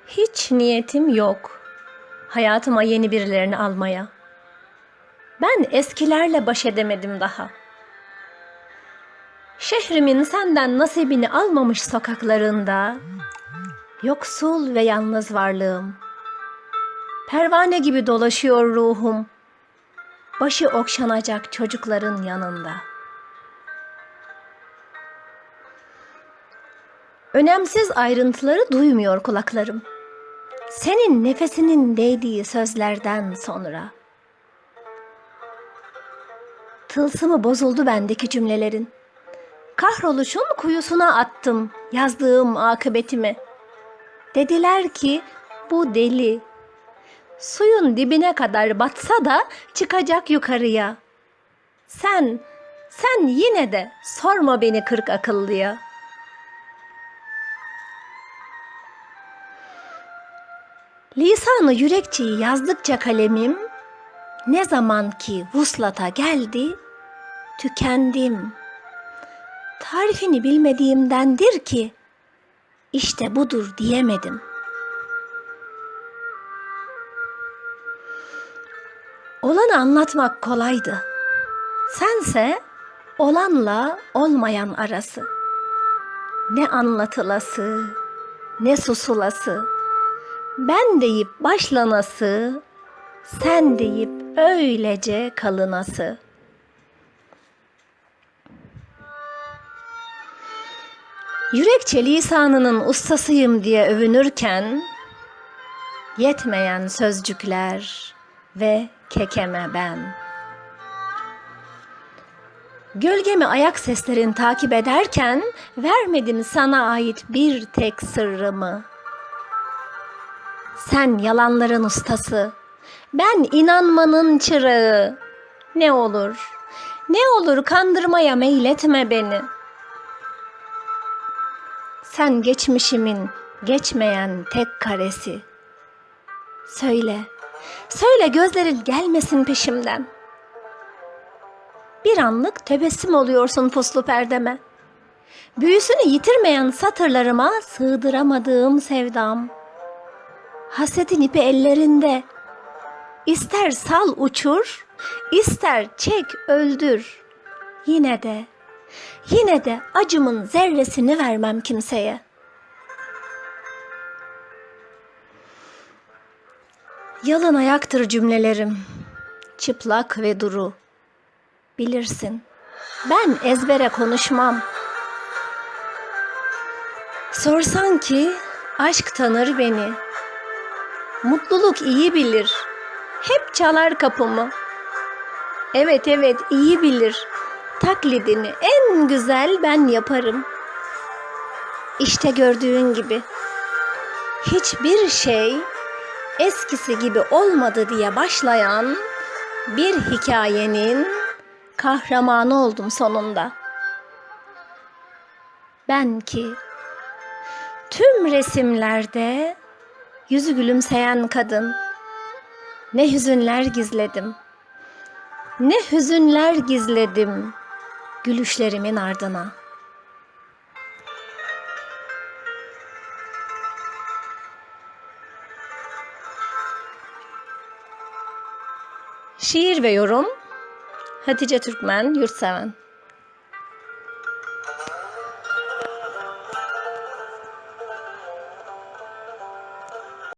Hiç niyetim yok hayatıma yeni birilerini almaya. Ben eskilerle baş edemedim daha. Şehrimin senden nasibini almamış sokaklarında, yoksul ve yalnız varlığım. Pervane gibi dolaşıyor ruhum, başı okşanacak çocukların yanında. Önemsiz ayrıntıları duymuyor kulaklarım. Senin nefesinin değdiği sözlerden sonra. Tılsımı bozuldu bendeki cümlelerin. Kahroluşun kuyusuna attım yazdığım akıbetimi. Dediler ki bu deli. Suyun dibine kadar batsa da çıkacak yukarıya. Sen yine de sorma beni kırk akıllıya. Lisanı yürekçiyi yazdıkça kalemim, ne zaman ki vuslata geldi, tükendim. Tarifini bilmediğimdendir ki, işte budur diyemedim. Olanı anlatmak kolaydı. Sense olanla olmayan arası. Ne anlatılası, ne susulası. Ben deyip başlanası, sen deyip öylece kalınası. Yürekçe lisanının ustasıyım diye övünürken, yetmeyen sözcükler ve kekeme ben. Gölgemi ayak seslerin takip ederken, vermedim sana ait bir tek sırrımı. Sen yalanların ustası, ben inanmanın çırağı. Ne olur kandırmaya meyletme beni. Sen geçmişimin geçmeyen tek karesi. Söyle gözlerin gelmesin peşimden. Bir anlık tebessüm oluyorsun puslu perdeme. Büyüsünü yitirmeyen satırlarıma sığdıramadığım sevdam. Hasretin ipi ellerinde. İster sal uçur, ister çek öldür. Yine de acımın zerresini vermem kimseye. Yalın ayaktır cümlelerim, çıplak ve duru. Bilirsin, ben ezbere konuşmam. Sorsan ki aşk tanır beni. Mutluluk iyi bilir, hep çalar kapımı. Evet iyi bilir, taklidini en güzel ben yaparım. İşte gördüğün gibi, hiçbir şey eskisi gibi olmadı diye başlayan bir hikayenin kahramanı oldum sonunda. Ben ki tüm resimlerde yüzü gülümseyen kadın, ne hüzünler gizledim gülüşlerimin ardına. Şiir ve yorum Hatice Türkmen Yurtseven.